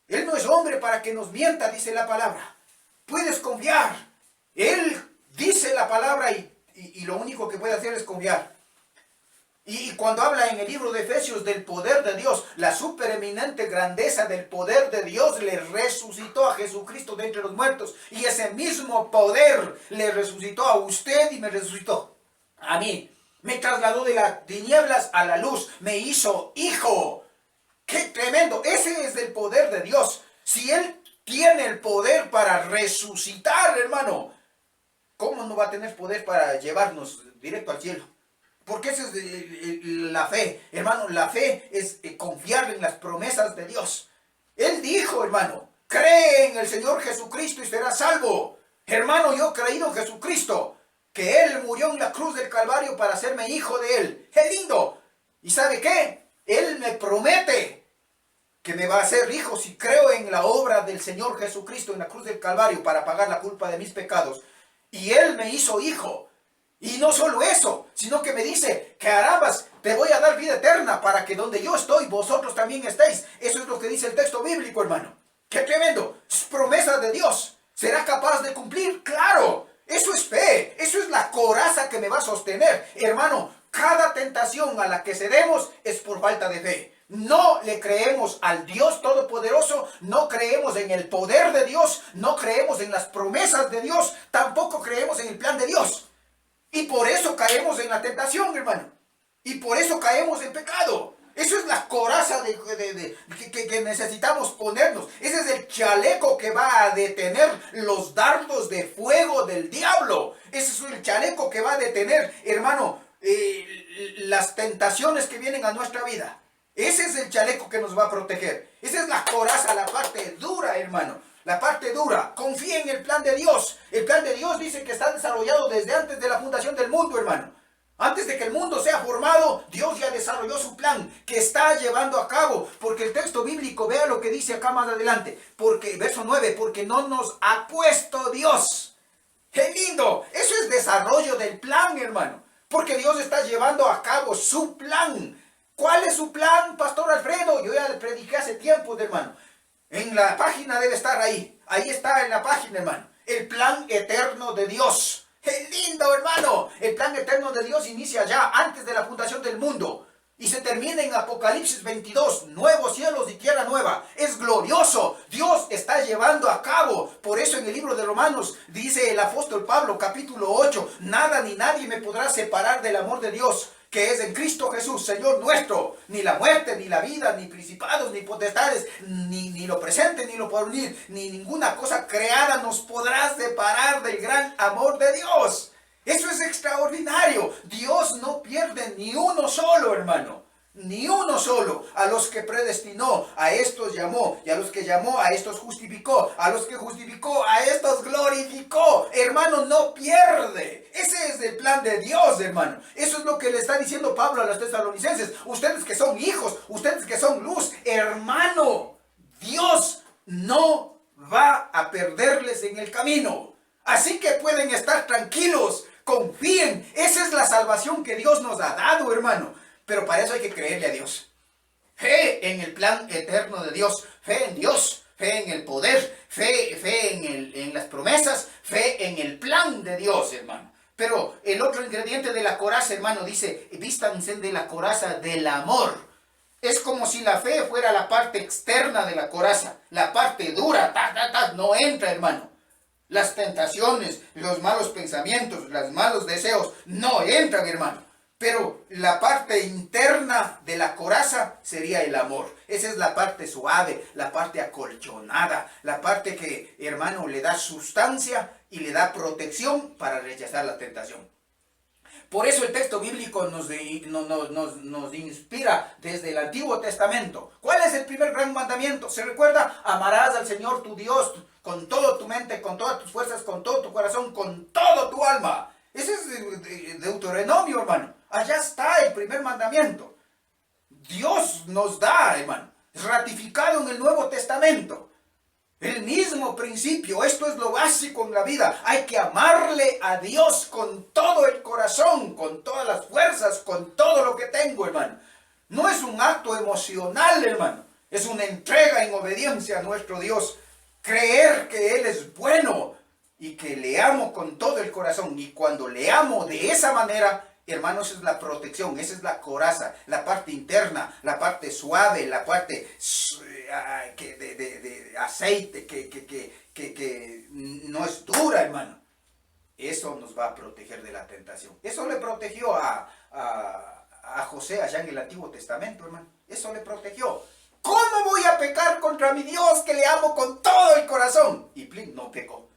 Él no es hombre para que nos mienta, dice la palabra. Puedes confiar. Él dice la palabra y lo único que puede hacer es confiar. Y cuando habla en el libro de Efesios del poder de Dios, la supereminente grandeza del poder de Dios le resucitó a Jesucristo de entre los muertos. Y ese mismo poder le resucitó a usted y me resucitó a mí. Me trasladó de las tinieblas a la luz. Me hizo hijo. ¡Qué tremendo! Ese es el poder de Dios. Si Él tiene el poder para resucitar, hermano, ¿cómo no va a tener poder para llevarnos directo al cielo? Porque esa es la fe, hermano. La fe es confiar en las promesas de Dios. Él dijo, hermano, cree en el Señor Jesucristo y serás salvo. Hermano, yo he creído en Jesucristo, que Él murió en la cruz del Calvario para hacerme hijo de Él. ¡Qué lindo! ¿Y sabe qué? Él me promete que me va a hacer hijo si creo en la obra del Señor Jesucristo en la cruz del Calvario para pagar la culpa de mis pecados. Y Él me hizo hijo. Y no solo eso, sino que me dice, carambas, te voy a dar vida eterna para que donde yo estoy, vosotros también estéis. Eso es lo que dice el texto bíblico, hermano. ¡Qué tremendo! Es promesa de Dios. ¿Será capaz de cumplir? ¡Claro! Eso es fe. Eso es la coraza que me va a sostener. Hermano, cada tentación a la que cedemos es por falta de fe. No le creemos al Dios Todopoderoso, no creemos en el poder de Dios, no creemos en las promesas de Dios, tampoco creemos en el plan de Dios. Y por eso caemos en la tentación, hermano. Y por eso caemos en pecado. Eso es la coraza que necesitamos ponernos. Ese es el chaleco que va a detener los dardos de fuego del diablo. Ese es el chaleco que va a detener, hermano, las tentaciones que vienen a nuestra vida. Ese es el chaleco que nos va a proteger. Esa es la coraza, la parte dura, hermano. La parte dura. Confía en el plan de Dios. El plan de Dios dice que está desarrollado desde antes de la fundación del mundo, hermano. Antes de que el mundo sea formado, Dios ya desarrolló su plan que está llevando a cabo. Porque el texto bíblico, vea lo que dice acá más adelante. Porque, verso 9, porque no nos ha puesto Dios. ¡Qué lindo! Eso es desarrollo del plan, hermano. Porque Dios está llevando a cabo su plan. ¿Cuál es su plan, Pastor Alfredo? Yo ya le prediqué hace tiempo, hermano. En la página debe estar ahí. Ahí está en la página, hermano. El plan eterno de Dios. ¡Qué lindo, hermano! El plan eterno de Dios inicia ya antes de la fundación del mundo. Y se termina en Apocalipsis 22. Nuevos cielos y tierra nueva. Es glorioso. Dios está llevando a cabo. Por eso en el libro de Romanos dice el apóstol Pablo, capítulo 8. Nada ni nadie me podrá separar del amor de Dios, que es en Cristo Jesús, Señor nuestro. Ni la muerte, ni la vida, ni principados, ni potestades, ni lo presente, ni lo porvenir, ni ninguna cosa creada nos podrá separar del gran amor de Dios. Eso es extraordinario. Dios no pierde ni uno solo, hermano. Ni uno solo. A los que predestinó, a estos llamó. Y a los que llamó, a estos justificó. A los que justificó, a estos glorificó. Hermano, no pierde. Ese es el plan de Dios, hermano. Eso es lo que le está diciendo Pablo a los tesalonicenses. Ustedes que son hijos, ustedes que son luz, hermano, Dios no va a perderles en el camino. Así que pueden estar tranquilos, confíen. Esa es la salvación que Dios nos ha dado, hermano. Pero para eso hay que creerle a Dios. Fe en el plan eterno de Dios, fe en Dios, fe en el poder, fe en las promesas, fe en el plan de Dios, hermano. Pero el otro ingrediente de la coraza, hermano, dice, vístanse de la coraza del amor. Es como si la fe fuera la parte externa de la coraza, la parte dura, no entra, hermano. Las tentaciones, los malos pensamientos, los malos deseos, no entran, hermano. Pero la parte interna de la coraza sería el amor. Esa es la parte suave, la parte acolchonada, la parte que, hermano, le da sustancia y le da protección para rechazar la tentación. Por eso el texto bíblico nos inspira desde el Antiguo Testamento. ¿Cuál es el primer gran mandamiento? ¿Se recuerda? Amarás al Señor tu Dios con toda tu mente, con todas tus fuerzas, con todo tu corazón, con todo tu alma. Ese es Deuteronomio, hermano. Allá está el primer mandamiento. Dios nos da, hermano, ratificado en el Nuevo Testamento. El mismo principio, esto es lo básico en la vida. Hay que amarle a Dios con todo el corazón, con todas las fuerzas, con todo lo que tengo, hermano. No es un acto emocional, hermano. Es una entrega en obediencia a nuestro Dios. Creer que Él es bueno y que le amo con todo el corazón. Y cuando le amo de esa manera, hermanos, esa es la protección, esa es la coraza, la parte interna, la parte suave, la parte de aceite que no es dura, hermano. Eso nos va a proteger de la tentación. Eso le protegió a José allá en el Antiguo Testamento, hermano. Eso le protegió. ¿Cómo voy a pecar contra mi Dios que le amo con todo el corazón? Y plin, no pecó.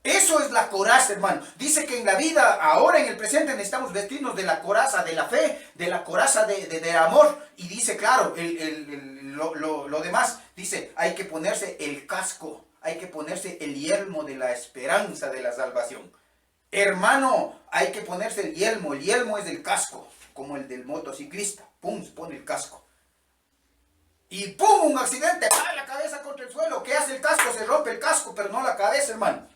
Eso es la coraza, hermano. Dice que en la vida, ahora en el presente, necesitamos vestirnos de la coraza de la fe, de la coraza de amor. Y dice, claro, lo demás, dice, hay que ponerse el casco, hay que ponerse el yelmo de la esperanza de la salvación. Hermano, hay que ponerse el yelmo es el casco, como el del motociclista. Pum, se pone el casco. Y pum, un accidente, ¡ah! La cabeza contra el suelo. ¿Qué hace el casco? Se rompe el casco, pero no la cabeza, hermano.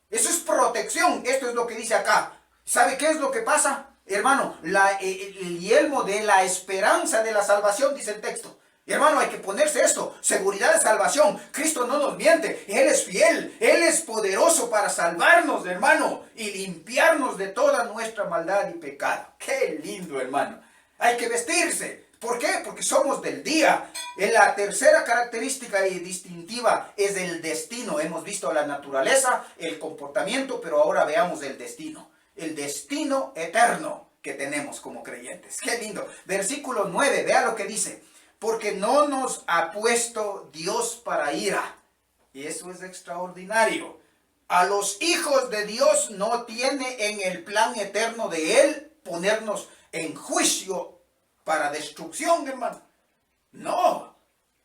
Eso es protección. Esto es lo que dice acá. ¿Sabe qué es lo que pasa? Hermano, el yelmo de la esperanza de la salvación, dice el texto. Hermano, hay que ponerse esto. Seguridad de salvación. Cristo no nos miente. Él es fiel. Él es poderoso para salvarnos, hermano. Y limpiarnos de toda nuestra maldad y pecado. Qué lindo, hermano. Hay que vestirse. ¿Por qué? Porque somos del día. La tercera característica distintiva es el destino. Hemos visto la naturaleza, el comportamiento, pero ahora veamos el destino. El destino eterno que tenemos como creyentes. ¡Qué lindo! Versículo 9, vea lo que dice. Porque no nos ha puesto Dios para ira. Y eso es extraordinario. A los hijos de Dios no tiene en el plan eterno de Él ponernos en juicio para destrucción, hermano. No.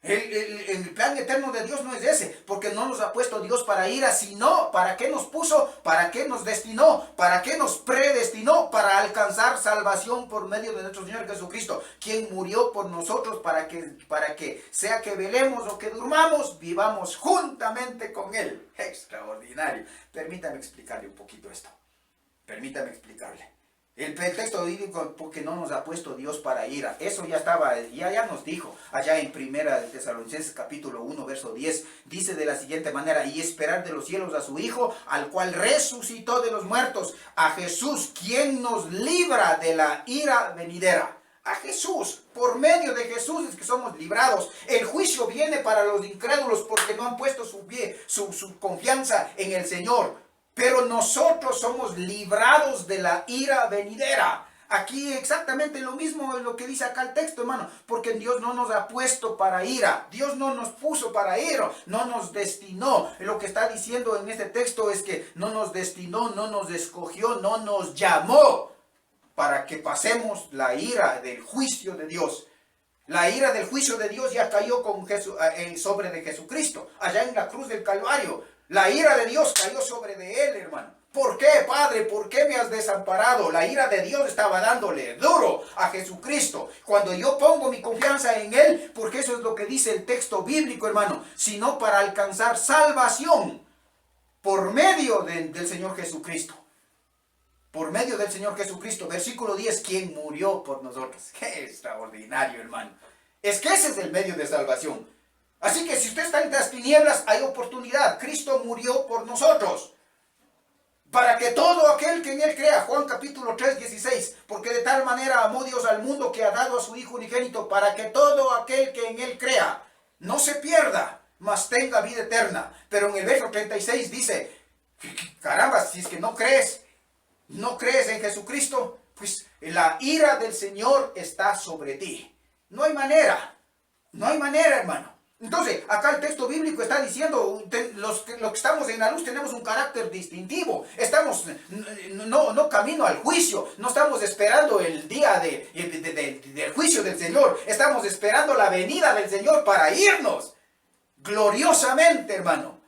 El plan eterno de Dios no es ese, porque no nos ha puesto Dios para ira, sino para qué nos puso, para qué nos destinó, para qué nos predestinó, para alcanzar salvación por medio de nuestro Señor Jesucristo, quien murió por nosotros para que sea que velemos o que durmamos, vivamos juntamente con Él. Extraordinario. Permítame explicarle un poquito esto. Permítame explicarle. El texto bíblico, porque no nos ha puesto Dios para ira. Eso ya estaba, ya nos dijo, allá en Primera de Tesalonicenses capítulo 1, verso 10, dice de la siguiente manera, y esperar de los cielos a su Hijo, al cual resucitó de los muertos, a Jesús, quien nos libra de la ira venidera. A Jesús, por medio de Jesús es que somos librados. El juicio viene para los incrédulos porque no han puesto su confianza en el Señor. Pero nosotros somos librados de la ira venidera. Aquí exactamente lo mismo es lo que dice acá el texto, hermano. Porque Dios no nos ha puesto para ira. Dios no nos puso para ira. No nos destinó. Lo que está diciendo en este texto es que no nos destinó, no nos escogió, no nos llamó para que pasemos la ira del juicio de Dios. La ira del juicio de Dios ya cayó sobre de Jesucristo, allá en la cruz del Calvario. La ira de Dios cayó sobre de Él, hermano. ¿Por qué, Padre? ¿Por qué me has desamparado? La ira de Dios estaba dándole duro a Jesucristo. Cuando yo pongo mi confianza en Él, porque eso es lo que dice el texto bíblico, hermano, sino para alcanzar salvación por medio del Señor Jesucristo. Por medio del Señor Jesucristo. Versículo 10, quien murió por nosotros. ¡Qué extraordinario, hermano! Es que ese es el medio de salvación. Así que si usted está en las tinieblas, hay oportunidad. Cristo murió por nosotros. Para que todo aquel que en Él crea, Juan capítulo 3, 16, porque de tal manera amó Dios al mundo que ha dado a su Hijo unigénito, para que todo aquel que en Él crea no se pierda, mas tenga vida eterna. Pero en el verso 36 dice, caramba, si es que no crees en Jesucristo, pues la ira del Señor está sobre ti. No hay manera, hermano. Entonces, acá el texto bíblico está diciendo, los que estamos en la luz tenemos un carácter distintivo. Estamos, no camino al juicio. No estamos esperando el día del juicio del Señor. Estamos esperando la venida del Señor para irnos gloriosamente, hermano.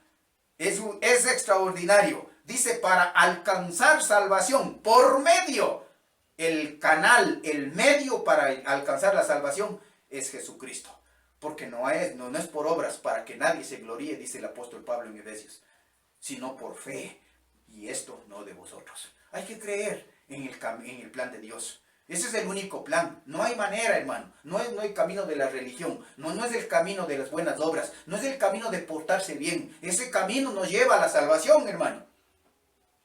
Es extraordinario. Dice, para alcanzar salvación por medio. El canal, el medio para alcanzar la salvación es Jesucristo. Porque no es por obras para que nadie se gloríe, dice el apóstol Pablo en Efesios, sino por fe. Y esto no de vosotros. Hay que creer en el plan de Dios. Ese es el único plan. No hay manera, hermano. No hay camino de la religión. No es el camino de las buenas obras. No es el camino de portarse bien. Ese camino nos lleva a la salvación, hermano.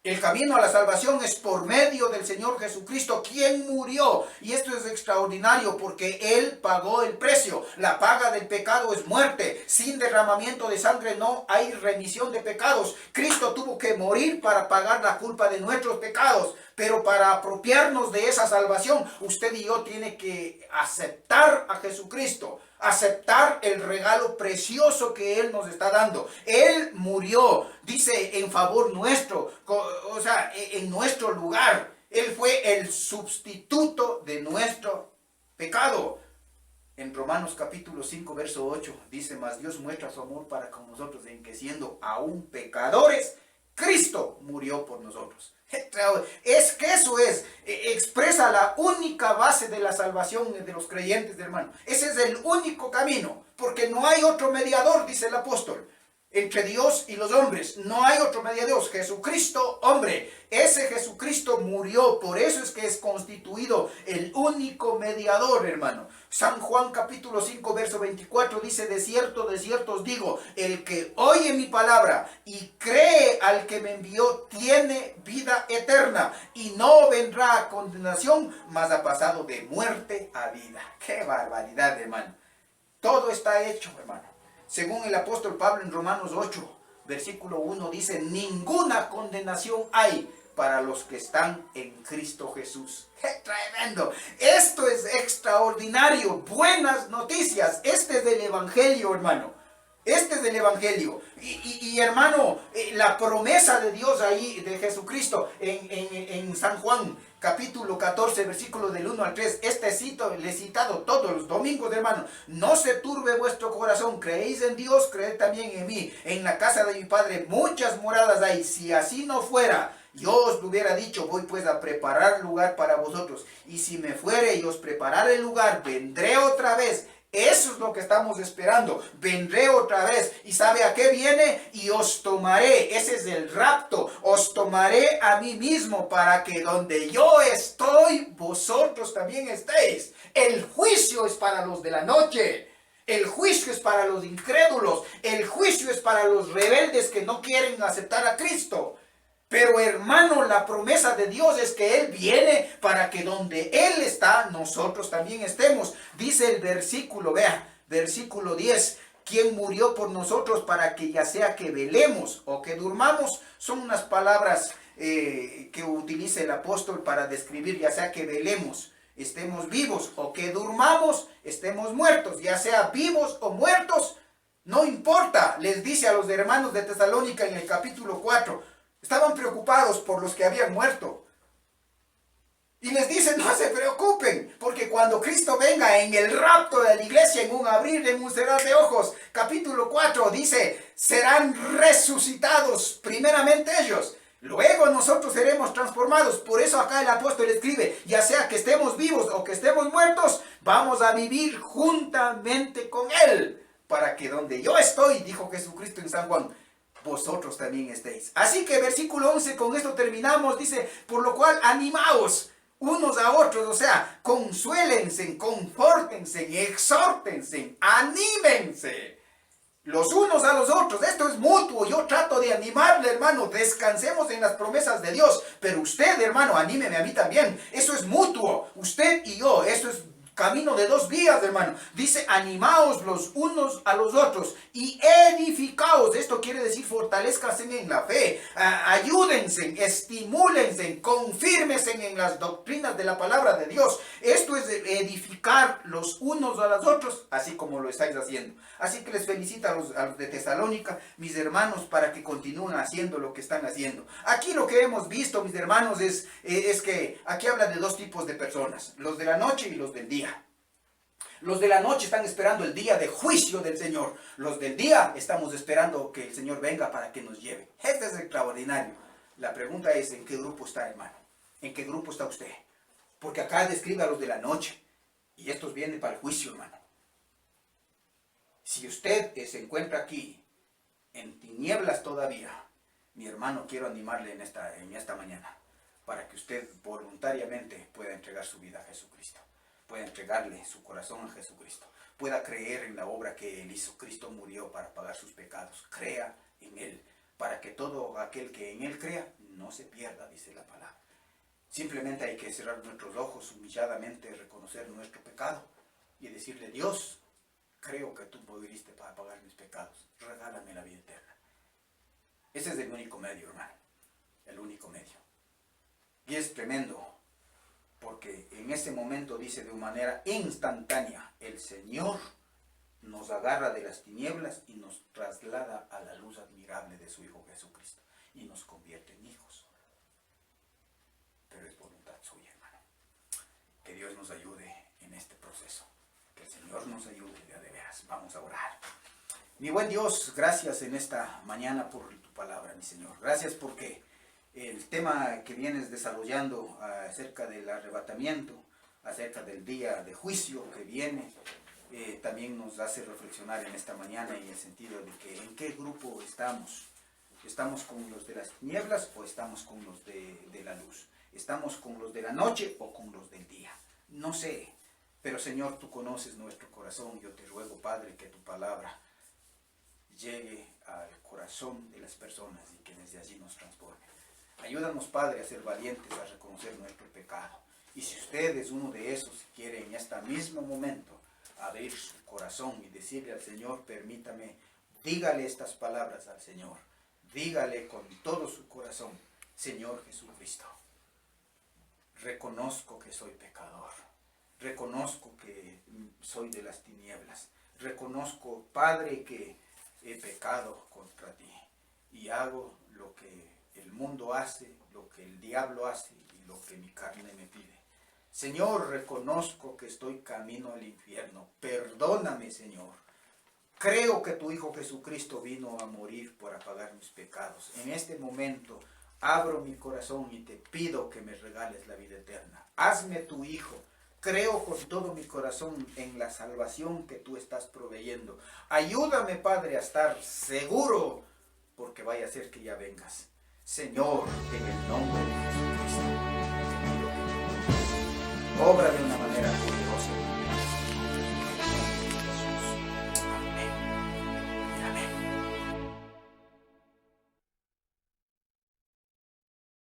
El camino a la salvación es por medio del Señor Jesucristo, quien murió. Y esto es extraordinario porque Él pagó el precio. La paga del pecado es muerte. Sin derramamiento de sangre no hay remisión de pecados. Cristo tuvo que morir para pagar la culpa de nuestros pecados. Pero para apropiarnos de esa salvación, usted y yo tiene que aceptar a Jesucristo. Aceptar el regalo precioso que Él nos está dando. Él murió, dice, en favor nuestro, o sea, en nuestro lugar. Él fue el sustituto de nuestro pecado. En Romanos capítulo 5, verso 8, dice, mas Dios muestra su amor para con nosotros en que siendo aún pecadores, Cristo murió por nosotros. Es que eso expresa la única base de la salvación de los creyentes, hermano. Ese es el único camino, porque no hay otro mediador, dice el apóstol, entre Dios y los hombres. No hay otro mediador, Jesucristo, hombre. Ese Jesucristo murió, por eso es que es constituido el único mediador, hermano. San Juan capítulo 5, verso 24 dice, de cierto os digo, el que oye mi palabra y cree al que me envió, tiene vida eterna y no vendrá a condenación, mas ha pasado de muerte a vida. ¡Qué barbaridad, hermano! Todo está hecho, hermano. Según el apóstol Pablo en Romanos 8, versículo 1 dice, ninguna condenación hay para los que están en Cristo Jesús. ¡Qué tremendo! Esto es extraordinario. Buenas noticias. Este es del Evangelio, hermano. Este es del Evangelio. Y hermano, la promesa de Dios ahí, de Jesucristo, en San Juan, capítulo 14, versículo del 1 al 3. Le he citado todos los domingos, hermano. No se turbe vuestro corazón. Creéis en Dios, creed también en mí. En la casa de mi Padre muchas moradas hay. Si así no fuera, yo os lo hubiera dicho, voy pues a preparar lugar para vosotros. Y si me fuere y os prepararé el lugar, vendré otra vez. Eso es lo que estamos esperando. Vendré otra vez. ¿Y sabe a qué viene? Y os tomaré. Ese es el rapto. Os tomaré a mí mismo para que donde yo estoy, vosotros también estéis. El juicio es para los de la noche. El juicio es para los incrédulos. El juicio es para los rebeldes que no quieren aceptar a Cristo. Pero hermano, la promesa de Dios es que Él viene para que donde Él está, nosotros también estemos. Dice el versículo, vea, versículo 10. Quien murió por nosotros para que ya sea que velemos o que durmamos, son unas palabras que utiliza el apóstol para describir ya sea que velemos, estemos vivos, o que durmamos, estemos muertos, ya sea vivos o muertos, no importa. Les dice a los hermanos de Tesalónica en el capítulo 4, estaban preocupados por los que habían muerto. Y les dice, no se preocupen, porque cuando Cristo venga en el rapto de la iglesia, en un abrir, en un cerrar de ojos, capítulo 4 dice, serán resucitados primeramente ellos. Luego nosotros seremos transformados. Por eso acá el apóstol escribe, ya sea que estemos vivos o que estemos muertos, vamos a vivir juntamente con Él. Para que donde yo estoy, dijo Jesucristo en San Juan, vosotros también estéis. Así que versículo 11, con esto terminamos, dice, por lo cual animaos unos a otros, o sea, consuélense, confórtense, exhórtense, anímense los unos a los otros. Esto es mutuo. Yo trato de animarle, hermano, descansemos en las promesas de Dios, pero usted, hermano, anímeme a mí también. Eso es mutuo, usted y yo. Eso es camino de dos vías, hermano. Dice, animaos los unos a los otros y edificaos. Esto quiere decir, fortalezcanse en la fe, ayúdense, estimúlense, confírmense en las doctrinas de la palabra de Dios. Esto es edificar los unos a los otros, así como lo estáis haciendo. Así que les felicito a los de Tesalónica, mis hermanos, para que continúen haciendo lo que están haciendo. Aquí lo que hemos visto, mis hermanos, es que aquí habla de dos tipos de personas, los de la noche y los del día. Los de la noche están esperando el día de juicio del Señor. Los del día estamos esperando que el Señor venga para que nos lleve. Este es extraordinario. La pregunta es, ¿en qué grupo está, hermano? ¿En qué grupo está usted? Porque acá describe a los de la noche. Y estos vienen para el juicio, hermano. Si usted se encuentra aquí en tinieblas todavía, mi hermano, quiero animarle en esta mañana para que usted voluntariamente pueda entregar su vida a Jesucristo. Pueda entregarle su corazón a Jesucristo, pueda creer en la obra que Él hizo. Cristo murió para pagar sus pecados. Crea en Él, para que todo aquel que en Él crea no se pierda, dice la palabra. Simplemente hay que cerrar nuestros ojos, humilladamente reconocer nuestro pecado y decirle, Dios, creo que tú moriste para pagar mis pecados, regálame la vida eterna. Ese es el único medio, hermano, el único medio. Y es tremendo, porque en ese momento, dice, de una manera instantánea, el Señor nos agarra de las tinieblas y nos traslada a la luz admirable de su Hijo Jesucristo y nos convierte en hijos. Pero es voluntad suya, hermano. Que Dios nos ayude en este proceso. Que el Señor nos ayude de veras. Vamos a orar. Mi buen Dios, gracias en esta mañana por tu palabra, mi Señor. Gracias porque el tema que vienes desarrollando acerca del arrebatamiento, acerca del día de juicio que viene, también nos hace reflexionar en esta mañana en el sentido de que en qué grupo estamos. ¿Estamos con los de las tinieblas o estamos con los de la luz? ¿Estamos con los de la noche o con los del día? No sé, pero Señor, tú conoces nuestro corazón. Yo te ruego, Padre, que tu palabra llegue al corazón de las personas y que desde allí nos transforme. Ayúdanos, Padre, a ser valientes, a reconocer nuestro pecado. Y si usted es uno de esos y quiere en este mismo momento abrir su corazón y decirle al Señor, permítame, dígale estas palabras al Señor. Dígale con todo su corazón, Señor Jesucristo, reconozco que soy pecador. Reconozco que soy de las tinieblas. Reconozco, Padre, que he pecado contra ti. Y hago lo que el mundo hace, lo que el diablo hace y lo que mi carne me pide. Señor, reconozco que estoy camino al infierno. Perdóname, Señor. Creo que tu Hijo Jesucristo vino a morir para pagar mis pecados. En este momento abro mi corazón y te pido que me regales la vida eterna. Hazme tu Hijo. Creo con todo mi corazón en la salvación que tú estás proveyendo. Ayúdame, Padre, a estar seguro, porque vaya a ser que ya vengas. Señor, en el nombre de Jesucristo, obra de una manera